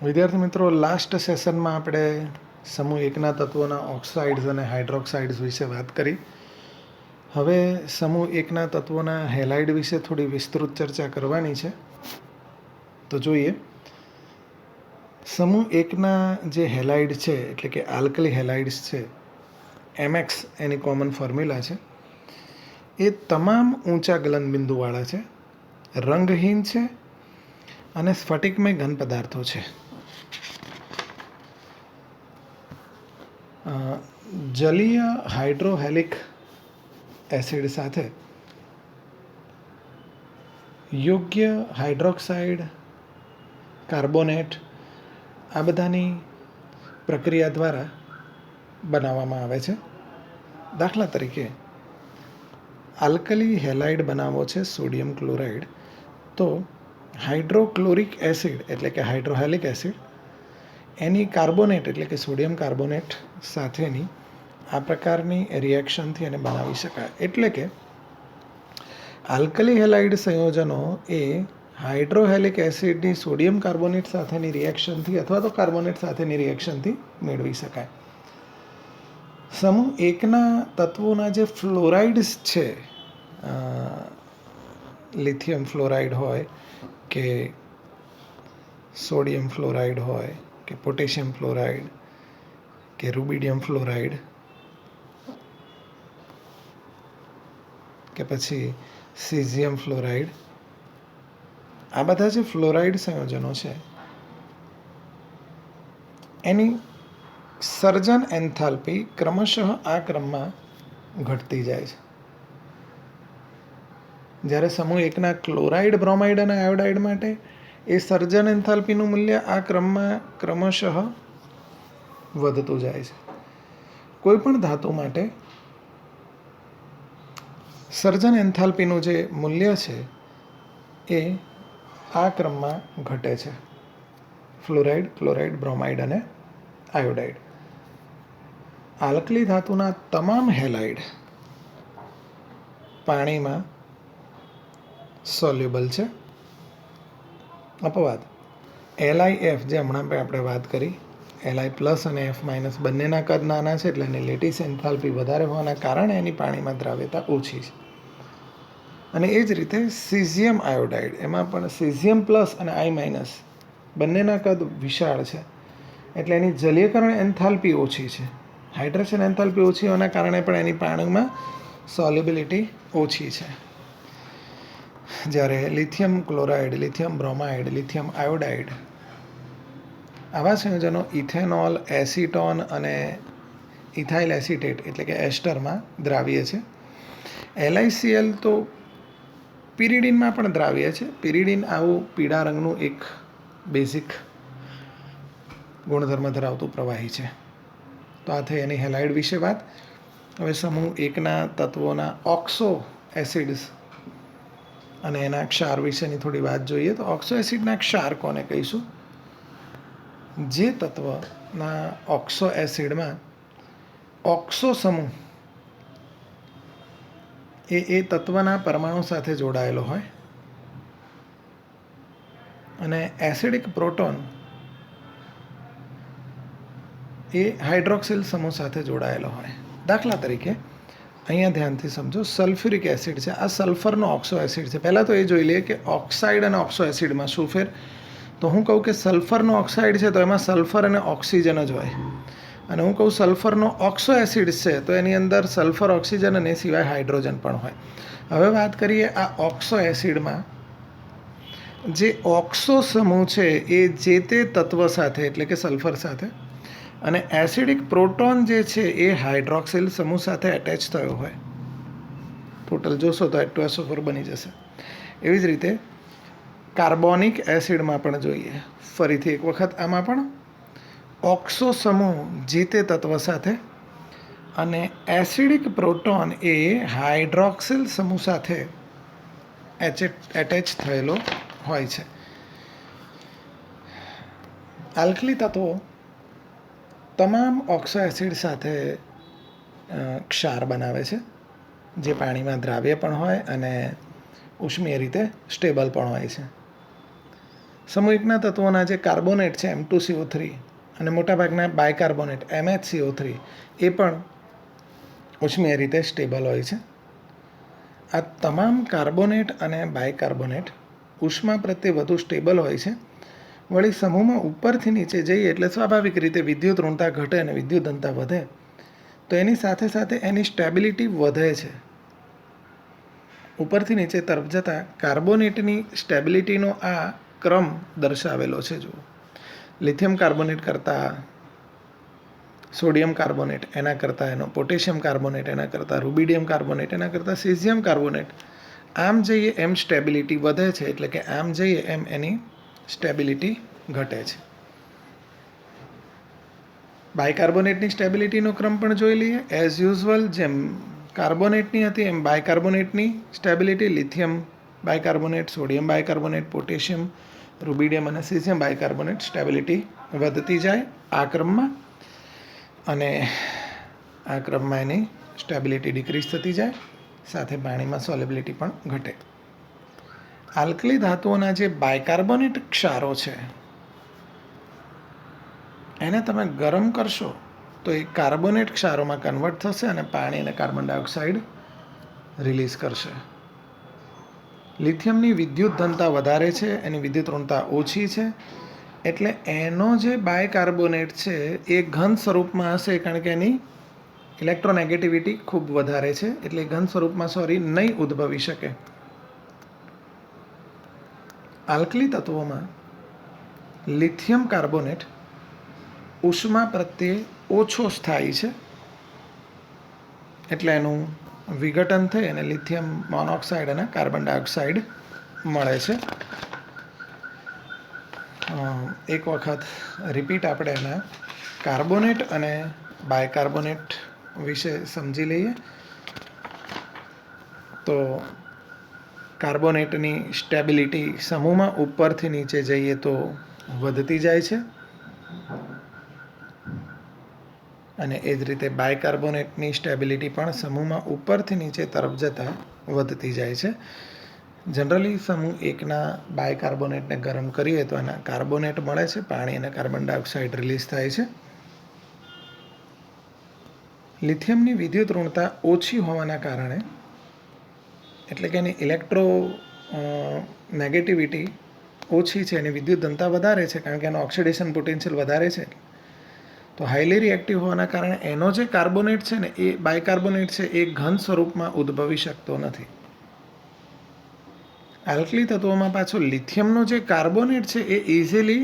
વિદ્યાર્થી મિત્રો, લાસ્ટ સેશનમાં આપણે સમૂહ એકના તત્વોના ઓક્સાઇડ્સ અને હાઇડ્રોક્સાઇડ્સ વિશે વાત કરી. હવે સમૂહ એકના તત્વોના હેલાઇડ વિશે થોડી વિસ્તૃત ચર્ચા કરવાની છે. તો જોઈએ, સમૂહ એકના જે હેલાઇડ છે એટલે કે આલ્કલી હેલાઇડ્સ છે, MX એની કોમન ફોર્મ્યુલા છે. એ તમામ ઊંચા ગલનબિંદુવાળા છે, રંગહીન છે અને સ્ફટિકમય ઘન પદાર્થો છે. જલીય હાઇડ્રોહેલિક એસિડ સાથે યોગ્ય હાઇડ્રોક્સાઇડ, કાર્બોનેટ આ બધાની પ્રક્રિયા દ્વારા બનાવવામાં આવે છે. દાખલા તરીકે આલ્કલી હેલાઇડ બનાવવો છે સોડિયમ ક્લોરાઇડ, તો હાઇડ્રોક્લોરિક એસિડ એટલે કે હાઇડ્રોહેલિક એસિડ એની કાર્બોનેટ એટલે કે સોડિયમ કાર્બોનેટ સાથેની આ પ્રકારની રિએક્શનથી એને બનાવી શકાય. એટલે કે આલ્કલી હેલાઇડ સંયોજનો એ હાઇડ્રોહેલિક એસિડની સોડિયમ કાર્બોનેટ સાથેની રિએક્શનથી અથવા તો કાર્બોનેટ સાથેની રિએક્શનથી મેળવી શકાય. સમૂહ એકના તત્વોના જે ફ્લોરાઇડ્સ છે, લિથિયમ ફ્લોરાઇડ હોય કે સોડિયમ ફ્લોરાઇડ હોય કે પોટેશિયમ ફ્લોરાઇડ કે રૂબિડિયમ ફ્લોરાઇડ કે પછી સીઝિયમ ફ્લોરાઇડ, આ બધા જે ફ્લોરાઇડ સંયોજનો છે એની સર્જન એન્થાલ્પી ક્રમશઃ આ ક્રમમાં ઘટતી જાય છે. જ્યારે સમૂહ એકના ક્લોરાઇડ, બ્રોમાઇડ અને આયોડાઇડ માટે એ સર્જન એન્થાલ્પીનું મૂલ્ય આ ક્રમમાં ક્રમશઃ વધતું જાય છે. કોઈ પણ ધાતુ માટે સર્જન એન્થાલ્પીનું જે મૂલ્ય છે એ આ ક્રમમાં ઘટે છે. ફ્લોરાઇડ, ક્લોરાઇડ, બ્રોમાઇડ અને આયોડાઇડ. આલ્કલી ધાતુના તમામ હેલાઇડ પાણીમાં સોલ્યુબલ છે. અપવાદ LiF, જે હમણાં આપણે વાત કરી, Li પ્લસ અને F માઇનસ બંનેના કદ નાના છે એટલે એની લેટિસ એન્થાલ્પી વધારે હોવાના કારણે એની પાણીમાં દ્રાવ્યતા ઓછી છે. અને એ જ રીતે સીઝિયમ આયોડાઇડ, એમાં પણ સીઝિયમ પ્લસ અને I માઇનસ બંનેના કદ વિશાળ છે એટલે એની જલીયકરણ એન્થાલ્પી ઓછી છે. હાઇડ્રેશન એન્થાલ્પી ઓછી હોવાના કારણે પણ એની પાણીમાં સોલ્યુબિલિટી ઓછી છે. જ્યારે lithium chloride, lithium bromide, lithium iodide આવા સંયોજનો ઇથેનોલ, એસિટોન અને ઇથાઇલ એસિટેટ એટલે કે એસ્ટરમાં દ્રાવ્ય છે. LiCl તો પિરિડિનમાં પણ દ્રાવ્ય છે. પિરિડિન આવું પીળા રંગનું એક બેઝિક ગુણધર્મ ધરાવતું પ્રવાહી છે. તો આ થઈ એની હેલાઇડ વિશે વાત. હવે સમૂહ એકના તત્વોના ઓક્સો એસિડ્સ અને એના ક્ષાર વિશેની થોડી વાત જોઈએ. તો ઓક્સો એસિડના ક્ષાર કોને કહીશું? જે તત્વના ઓક્સો એસિડમાં ઓક્સો સમૂહ એ તત્વના પરમાણુ સાથે જોડાયેલો હોય અને એસિડિક પ્રોટોન એ હાઇડ્રોક્સિલ સમૂહ સાથે જોડાયેલો હોય. દાખલા તરીકે અહીંયા ધ્યાનથી સમજો, સલ્ફ્યુરિક એસિડ છે, આ સલ્ફરનો ઓક્સો એસિડ છે. પહેલાં તો એ જોઈ લઈએ કે ઓક્સાઇડ અને ઓક્સો એસિડમાં શું ફેર. તો હું કહું કે સલ્ફરનો ઓક્સાઇડ છે તો એમાં સલ્ફર અને ઓક્સિજન જ હોય, અને હું કહું સલ્ફરનો ઓક્સો એસિડ છે તો એની અંદર સલ્ફર, ઓક્સિજન અને એ સિવાય હાઇડ્રોજન પણ હોય. હવે વાત કરીએ આ ઓક્સો એસિડમાં જે ઓક્સો સમૂહ છે એ જે તે તત્વ સાથે એટલે કે સલ્ફર સાથે, અને એસિડિક પ્રોટોન જે છે એ હાઇડ્રોક્સિલ સમૂહ સાથે એટેચ થયો હોય. ટોટલ જોશો તો H2SO4 બની જશે. એવી જ રીતે કાર્બોનિક એસિડમાં પણ જોઈએ, ફરીથી એક વખત આમાં પણ ઓક્સો સમૂહ જે તે તત્વ સાથે અને એસિડિક પ્રોટોન એ હાઇડ્રોક્સિલ સમૂહ સાથે એટેચ થયેલો હોય છે. આલ્કલી તત્વો તમામ ઓક્સો એસિડ સાથે ક્ષાર બનાવે છે, જે પાણીમાં દ્રાવ્ય પણ હોય અને ઉષ્મીય રીતે સ્ટેબલ પણ હોય છે. સમૂહ એકના તત્વોના જે કાર્બોનેટ છે M2CO3 અને મોટાભાગના બાયકાર્બોનેટ MHCO3 એ પણ ઉષ્મીય રીતે સ્ટેબલ હોય છે. આ તમામ કાર્બોનેટ અને બાયકાર્બોનેટ ઉષ્મા પ્રત્યે વધુ સ્ટેબલ હોય છે. વળી સમૂહમાં ઉપરથી નીચે જઈએ એટલે સ્વાભાવિક રીતે વિદ્યુત ઋણતા ઘટે અને વિદ્યુત ઘનતા વધે, તો એની સાથે સાથે એની સ્ટેબિલિટી વધે છે. ઉપરથી નીચે તરફ જતાં કાર્બોનેટની સ્ટેબિલિટીનો આ ક્રમ દર્શાવેલો છે. જુઓ, લિથિયમ કાર્બોનેટ કરતાં સોડિયમ કાર્બોનેટ, એના કરતાં એનો પોટેશિયમ કાર્બોનેટ, એના કરતાં રૂબિડિયમ કાર્બોનેટ, એના કરતાં સીઝિયમ કાર્બોનેટ. આમ જઈએ એમ સ્ટેબિલિટી વધે છે, એટલે કે આમ જઈએ એમ એની સ્ટેબિલિટી ઘટે છે. બાયકાર્બોનેટની સ્ટેબિલિટીનો ક્રમ પણ જોઈ લઈએ. એઝ યુઝ્યુઅલ જેમ કાર્બોનેટની હતી એમ બાયકાર્બોનેટની stability, lithium bicarbonate, sodium bicarbonate, potassium, rubidium અને સીઝિયમ બાયકાર્બોનેટ સ્ટેબિલિટી વધતી જાય આ ક્રમમાં, અને આ ક્રમમાં એની સ્ટેબિલિટી ડિક્રીઝ થતી જાય, સાથે પાણીમાં સોલેબિલિટી પણ ઘટે. આલ્કલી ધાતુઓના જે બાયકાર્બોનેટ ક્ષારો છે એને તમે ગરમ કરશો તો એ કાર્બોનેટ ક્ષારોમાં કન્વર્ટ થશે અને પાણી અને કાર્બન ડાયોક્સાઇડ રિલીઝ કરશે. લિથિયમની વિદ્યુત ઘનતા વધારે છે, એની વિદ્યુત ઋણતા ઓછી છે, એટલે એનો જે બાયકાર્બોનેટ છે એ ઘન સ્વરૂપમાં હશે, કારણ કે એની ઇલેક્ટ્રોનેગેટિવિટી ખૂબ વધારે છે, એટલે ઘન સ્વરૂપમાં નહીં ઉદ્ભવી શકે. આલ્કલી તત્વોમાં લિથિયમ કાર્બોનેટ ઉષ્મા પ્રત્યે ઓછો સ્થાયી છે, એટલે એનું વિઘટન થઈ અને લિથિયમ મોનોક્સાઇડ અને કાર્બન ડાયોક્સાઇડ મળે છે. એક વખત રિપીટ આપણે એના કાર્બોનેટ અને બાયકાર્બોનેટ વિશે સમજી લઈએ. તો કાર્બોનેટની સ્ટેબિલિટી સમૂહમાં ઉપરથી નીચે જઈએ તો વધતી જાય છે, અને એ જ રીતે બાયકાર્બોનેટની સ્ટેબિલિટી પણ સમૂહમાં ઉપરથી નીચે તરફ જતાં વધતી જાય છે. જનરલી સમૂહ એકના બાયકાર્બોનેટને ગરમ કરીએ તો એના કાર્બોનેટ મળે છે, પાણી અને કાર્બન ડાયોક્સાઇડ રિલીઝ થાય છે. લિથિયમની વિદ્યુત ઋણતા ઓછી હોવાના કારણે, એટલે કે એની નેગેટિવિટી ઓછી છે, એની વિદ્યુત ઘનતા વધારે છે, કારણ કે એનો ઓક્સિડેશન પોટેન્શિયલ વધારે છે. તો હાઈલી રિએક્ટિવ હોવાના કારણે એનો જે કાર્બોનેટ છે ને, એ બાયકાર્બોનેટ છે, એ ઘન સ્વરૂપમાં ઉદ્ભવી શકતો નથી. આલ્કલી તત્વોમાં પાછો લિથિયમનો જે કાર્બોનેટ છે એ ઇઝીલી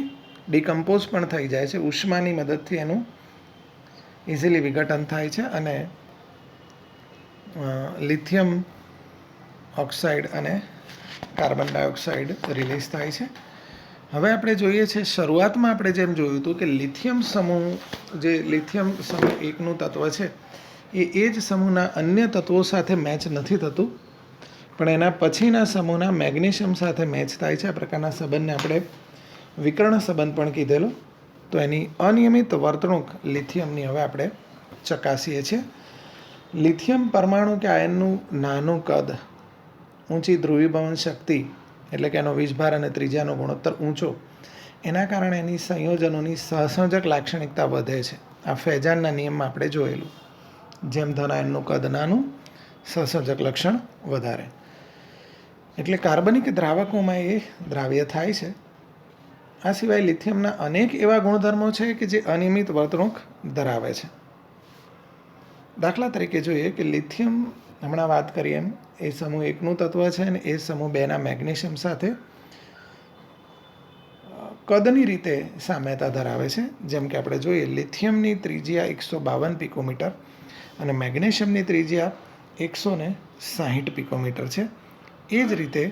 ડિકમ્પોઝ પણ થઈ જાય છે, ઉષ્માની મદદથી એનું ઇઝીલી વિઘટન થાય છે, અને લિથિયમ ઓક્સાઇડ અને કાર્બન ડાયોક્સાઇડ રિલીઝ થાય છે. હવે આપણે જોઈએ છે, શરૂઆતમાં આપણે જેમ જોયું હતું કે લિથિયમ સમૂહ એકનું તત્વ છે એ જ સમૂહના અન્ય તત્વો સાથે મેચ નથી થતું, પણ એના પછીના સમૂહના મેગ્નેશિયમ સાથે મેચ થાય છે. આ પ્રકારના સંબંધને આપણે વિકર્ણ સંબંધ પણ કીધેલો. તો એની અનિયમિત વર્તણૂક લિથિયમની હવે આપણે ચકાસીએ છીએ. લિથિયમ પરમાણુ કે આયનનું નાનું કદ, ઊંચી ધ્રુવીભવન શક્તિ, એટલે કે એનો વીજભાર અને ત્રિજ્યાનો ગુણોત્તર ઊંચો, એના કારણે એની સંયોજનોની સહસંયોજક લાક્ષણિકતા વધે છે. આ ફેજાનના નિયમમાં આપણે જોયેલું. જેમ ધન આયનનું કદ નાનું, સહસંયોજક લક્ષણ વધારે. એટલે કાર્બનિક દ્રાવકોમાં એ દ્રાવ્ય થાય છે. આ સિવાય લિથિયમના અનેક એવા ગુણધર્મો છે કે જે અનિયમિત વર્તણૂક ધરાવે છે. દાખલા તરીકે જોઈએ કે લિથિયમ, હમણાં વાત કરીએ એમ, એ સમૂહ એકનું તત્વ છે અને એ સમૂહ બેના મેગ્નેશિયમ સાથે કદની રીતે સામ્યતા ધરાવે છે. જેમ કે આપણે જોઈએ, લિથિયમની ત્રિજ્યા 152 પિકોમીટર અને મેગ્નેશિયમની ત્રિજ્યા 160 પિકોમીટર છે. એ જ રીતે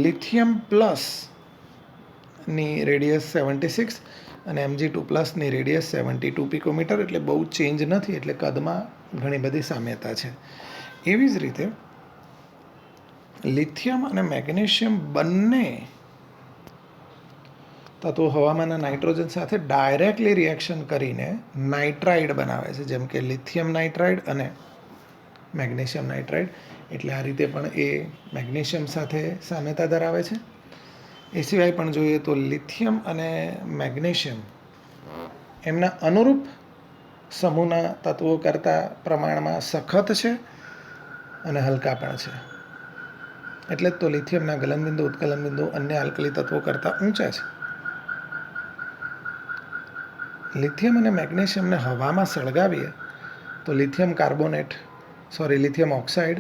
લિથિયમ પ્લસની રેડિયસ 76 અને Mg2 પ્લસની રેડિયસ 72 પિકોમીટર, એટલે બહુ ચેન્જ નથી, એટલે કદમાં ઘણી બધી સામ્યતા છે. એવી જ રીતે લિથિયમ અને મેગ્નેશિયમ બંને તત્વો હવામાનના નાઇટ્રોજન સાથે ડાયરેક્ટલી રિએક્શન કરીને નાઇટ્રાઇડ બનાવે છે, જેમ કે લિથિયમ નાઇટ્રાઇડ અને મેગ્નેશિયમ નાઇટ્રાઇડ. એટલે આ રીતે પણ એ મેગ્નેશિયમ સાથે સામ્યતા ધરાવે છે. એ સિવાય પણ જોઈએ તો લિથિયમ અને મેગ્નેશિયમ એમના અનુરૂપ સમૂહના તત્વો કરતાં પ્રમાણમાં સખત છે અને હલકા પણ છે. એટલે જ તો લિથિયમના ગલનબિંદુ ઉત્કલનબિંદુ અન્ય આલ્કલી તત્વો કરતાં ઊંચા છે. લિથિયમ અને મેગ્નેશિયમને હવામાં સળગાવીએ તો લિથિયમ ઓક્સાઇડ,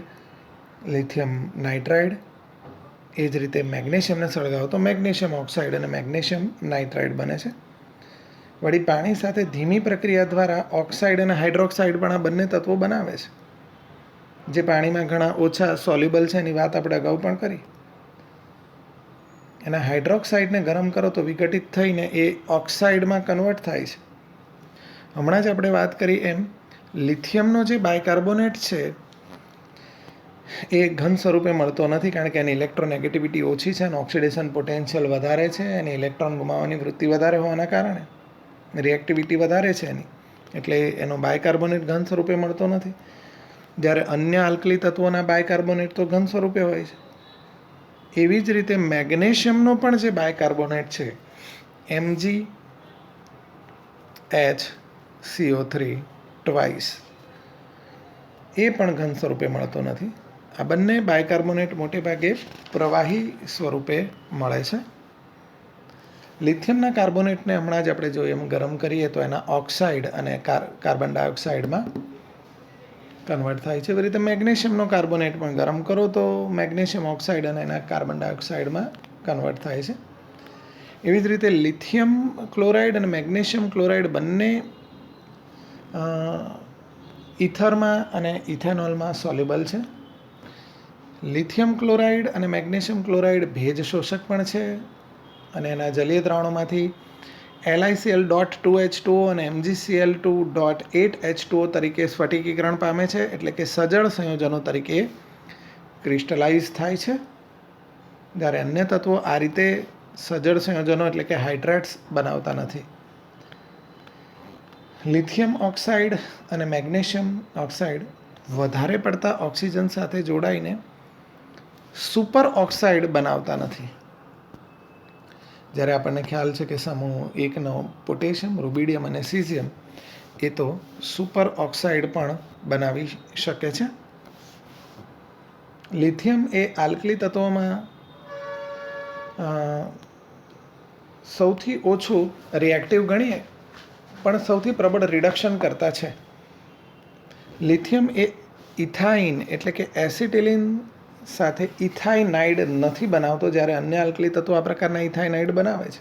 લિથિયમ નાઇટ્રાઇડ, એ જ રીતે મેગ્નેશિયમને સળગાવો તો મેગ્નેશિયમ ઓક્સાઇડ અને મેગ્નેશિયમ નાઇટ્રાઇડ બને છે. વળી પાણી સાથે ધીમી પ્રક્રિયા દ્વારા ઓક્સાઇડ અને હાઇડ્રોક્સાઇડ પણ આ બંને તત્વો બનાવે છે, જે પાણીમાં ઘણા ઓછા સોલ્યુબલ છે. એની વાત આપણે અગાઉ પણ કરી. એના હાઇડ્રોક્સાઇડને ગરમ કરો તો વિઘટિત થઈને એ ઓક્સાઇડમાં કન્વર્ટ થાય છે. હમણાં જ આપણે વાત કરી એમ લિથિયમનો જે બાયકાર્બોનેટ છે એ ઘન સ્વરૂપે મળતો નથી, કારણ કે એની ઇલેક્ટ્રોનેગેટિવિટી ઓછી છે અને ઓક્સિડેશન પોટેન્શિયલ વધારે છે. એની ઇલેક્ટ્રોન ગુમાવવાની વૃત્તિ વધારે હોવાના કારણે રિએક્ટિવિટી વધારે છે એની, એટલે એનો બાયકાર્બોનેટ ઘન સ્વરૂપે મળતો નથી. જ્યારે અન્ય આલ્કલી તત્વોના બાયકાર્બોનેટ તો ઘન સ્વરૂપે હોય છે. એવી જ રીતે મેગ્નેશિયમનો પણ જે બાયકાર્બોનેટ છે MgHCO3 ટ્વાઇસ, એ પણ ઘન સ્વરૂપે મળતો નથી. આ બંને બાયકાર્બોનેટ મોટે ભાગે પ્રવાહી સ્વરૂપે મળે છે. લિથિયમના કાર્બોનેટને હમણાં જ આપણે જોઈએ એમ ગરમ કરીએ તો એના ઓક્સાઇડ અને કાર્બન ડાયોક્સાઇડમાં કન્વર્ટ થાય છે. એવી રીતે મેગ્નેશિયમનો કાર્બોનેટ પણ ગરમ કરો તો મેગ્નેશિયમ ઓક્સાઇડ અને એના કાર્બન ડાયોક્સાઇડમાં કન્વર્ટ થાય છે. એવી જ રીતે લિથિયમ ક્લોરાઇડ અને મેગ્નેશિયમ ક્લોરાઇડ બંને ઇથરમાં અને ઇથેનોલમાં સોલ્યુબલ છે. લિથિયમ ક્લોરાઇડ અને મેગ્નેશિયમ ક્લોરાઇડ ભેજ શોષક પણ છે અને એના જલીય દ્રાવણોમાંથી LiCl.2H2O અને MgCl2.8H2O તરીકે સ્ફટિકીકરણ પામે છે, એટલે કે સજળ સંયોજનો તરીકે ક્રિસ્ટલાઇઝ થાય છે. જ્યારે અન્ય તત્વો આ રીતે સજળ સંયોજનો એટલે કે હાઇડ્રેટ્સ બનાવતા નથી. લિથિયમ ઓક્સાઇડ અને મેગ્નેશિયમ ઓક્સાઇડ વધારે પડતા ઓક્સિજન સાથે જોડાઈને સુપર ઓક્સાઇડ બનાવતા નથી. જ્યારે આપણને ખ્યાલ છે કે સમૂહ 1નો પોટેશિયમ, રૂબિડિયમ અને સીઝિયમ એ તો સુપર ઓક્સાઇડ પણ બનાવી શકે છે. લિથિયમ એ આલ્કલી તત્વોમાં સૌથી ઓછું રિએક્ટિવ ગણીએ પણ સૌથી પ્રબળ રિડક્શન કરતા છે. લિથિયમ એ ઇથાઇન એટલે કે એસિટિલિન સાથે ઇથાઇનાઇડ નથી બનાવતો, જ્યારે અન્ય આલ્કલી તત્વો આ પ્રકારના ઇથાઇનાઇડ બનાવે છે.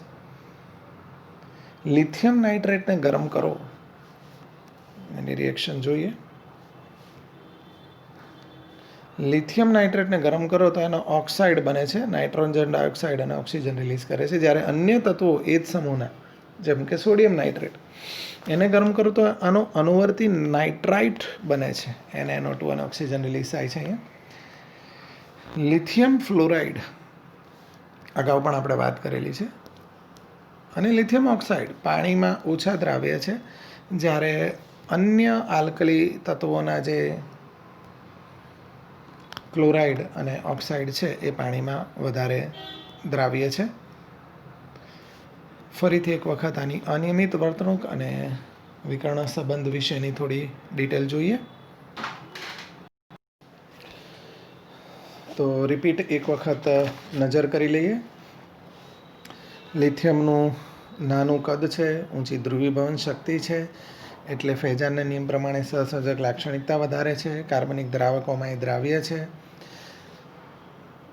લિથિયમ નાઇટ્રેટને ગરમ કરો, એની રિએક્શન જોઈએ. લિથિયમ નાઇટ્રેટને ગરમ કરો તો એનો ઓક્સાઇડ બને છે, નાઇટ્રોજન ડાયોક્સાઇડ અને ઓક્સિજન રિલીઝ કરે છે. જ્યારે અન્ય તત્વો એ જ સમૂહના, જેમ કે સોડિયમ નાઇટ્રેટ, એને ગરમ કરો તો આનો અનુવર્તી નાઇટ્રાઇટ બને છે, NaNO2 અને ઓક્સિજન રિલીઝ થાય છે. અહીંયા લિથિયમ ફ્લોરાઇડ અગાઉ પણ આપણે વાત કરેલી છે, અને લિથિયમ ઓક્સાઇડ પાણીમાં ઓછા દ્રાવ્ય છે, જ્યારે અન્ય આલ્કલી તત્વોના જે ક્લોરાઇડ અને ઓક્સાઇડ છે એ પાણીમાં વધારે દ્રાવ્ય છે. ફરીથી એક વખત આની અનિયમિત વર્તણૂક અને વિકર્ણ સંબંધ વિશેની થોડી ડિટેલ જોઈએ. તો રિપીટ એક વખત નજર કરી લઈએ. લિથિયમનું નાનું કદ છે, ઊંચી ધ્રુવીભવન શક્તિ છે, એટલે ફેજાનના નિયમ પ્રમાણે સહસંયોજક લાક્ષણિકતા વધારે છે. કાર્બનિક દ્રાવકોમાં એ દ્રાવ્ય છે.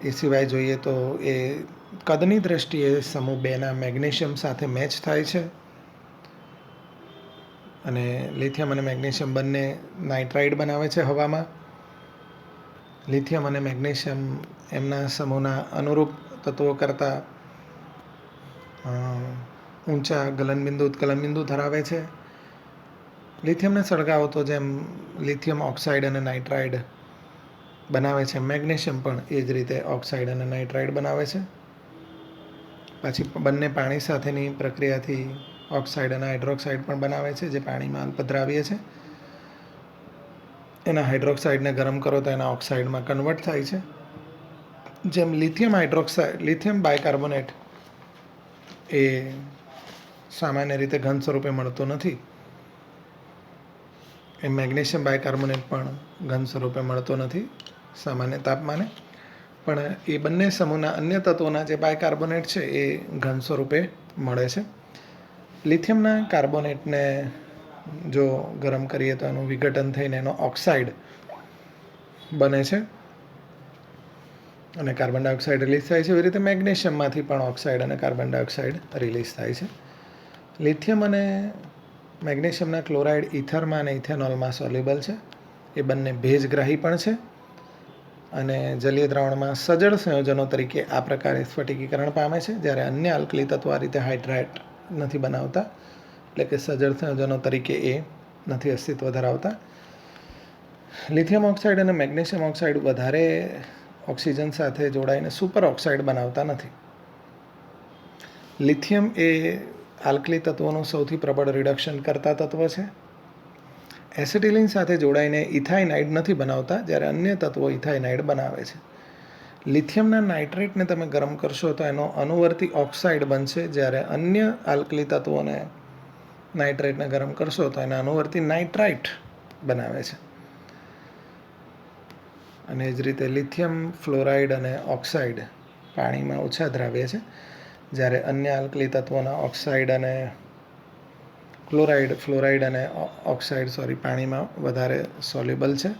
એ સિવાય જોઈએ તો એ કદની દ્રષ્ટિએ સમૂહ 2ના મેગ્નેશિયમ સાથે મેચ થાય છે. અને લિથિયમ અને મેગ્નેશિયમ બંને નાઇટ્રાઇડ બનાવે છે હવામાં. લિથિયમ અને મેગ્નેશિયમ એમના સમૂહના અનુરૂપ તત્વો કરતાં ઊંચા ગલનબિંદુ ઉત્કલનબિંદુ ધરાવે છે. લિથિયમને સળગાવો તો જેમ લિથિયમ ઓક્સાઇડ અને નાઇટ્રાઇડ બનાવે છે, મેગ્નેશિયમ પણ એ જ રીતે ઓક્સાઇડ અને નાઇટ્રાઇડ બનાવે છે. પછી બંને પાણી સાથેની પ્રક્રિયાથી ઓક્સાઇડ અને હાઇડ્રોક્સાઇડ પણ બનાવે છે, જે પાણીમાં અલ્પદ્રાવ્ય છે. એના હાઇડ્રોક્સાઇડને ગરમ કરો તો એના ઓક્સાઇડમાં કન્વર્ટ થાય છે. જેમ લિથિયમ બાયકાર્બોનેટ એ સામાન્ય રીતે ઘન સ્વરૂપે મળતો નથી. એ મેગ્નેશિયમ બાયકાર્બોનેટ પણ ઘન સ્વરૂપે મળતો નથી સામાન્ય તાપમાને. પણ એ બંને સમૂહના અન્ય તત્વોના જે બાયકાર્બોનેટ છે એ ઘન સ્વરૂપે મળે છે. લિથિયમના કાર્બોનેટને જો ગરમ કરીએ તો એનું વિઘટન થઈને એનો ઓક્સાઇડ બને છે અને કાર્બન ડાયોક્સાઇડ રિલીઝ થાય છે. એવી રીતે મેગ્નેશિયમમાંથી પણ ઓક્સાઇડ અને કાર્બન ડાયોક્સાઇડ રિલીઝ થાય છે. લિથિયમ અને મેગ્નેશિયમના ક્લોરાઇડ ઇથરમાં અને ઇથેનોલમાં સોલ્યુબલ છે. એ બંને ભેજગ્રાહી પણ છે અને જલીય દ્રાવણમાં સજળ સંયોજનો તરીકે આ પ્રકારે સ્ફટિકીકરણ પામે છે, જ્યારે અન્ય આલ્કલી તત્વો આ રીતે હાઇડ્રેટ નથી બનાવતા, એટલે કે સજળ સંયોજનો તરીકે એ નથી અસ્તિત્વ ધરાવતા. લિથિયમ ઓક્સાઇડ અને મેગ્નેશિયમ ઓક્સાઇડ વધારે ઓક્સિજન સાથે જોડાઈને સુપર ઓક્સાઇડ બનાવતા નથી. લિથિયમ એ આલ્કલી તત્વોનું સૌથી પ્રબળ રિડક્શન કરતા તત્વ છે. એસિટિલિન સાથે જોડાઈને ઇથાઇનાઇડ નથી બનાવતા, જ્યારે અન્ય તત્વો ઇથાઇનાઇડ બનાવે છે. લિથિયમના નાઇટ્રેટને તમે ગરમ કરશો તો એનો અનુવર્તી ઓક્સાઇડ બનશે, જ્યારે અન્ય આલ્કલી તત્વોને નાઇટ્રેટને ગરમ કરશો તો એના અનુવર્તી નાઇટ્રાઇટ બનાવે છે. અને એ જ રીતે લિથિયમ ફ્લોરાઇડ અને ઓક્સાઇડ પાણીમાં ઓછા દ્રાવ્ય છે, જ્યારે અન્ય આલ્કલી તત્વોના ઓક્સાઇડ અને ફ્લોરાઇડ અને ઓક્સાઇડ પાણીમાં વધારે સોલ્યુબલ છે.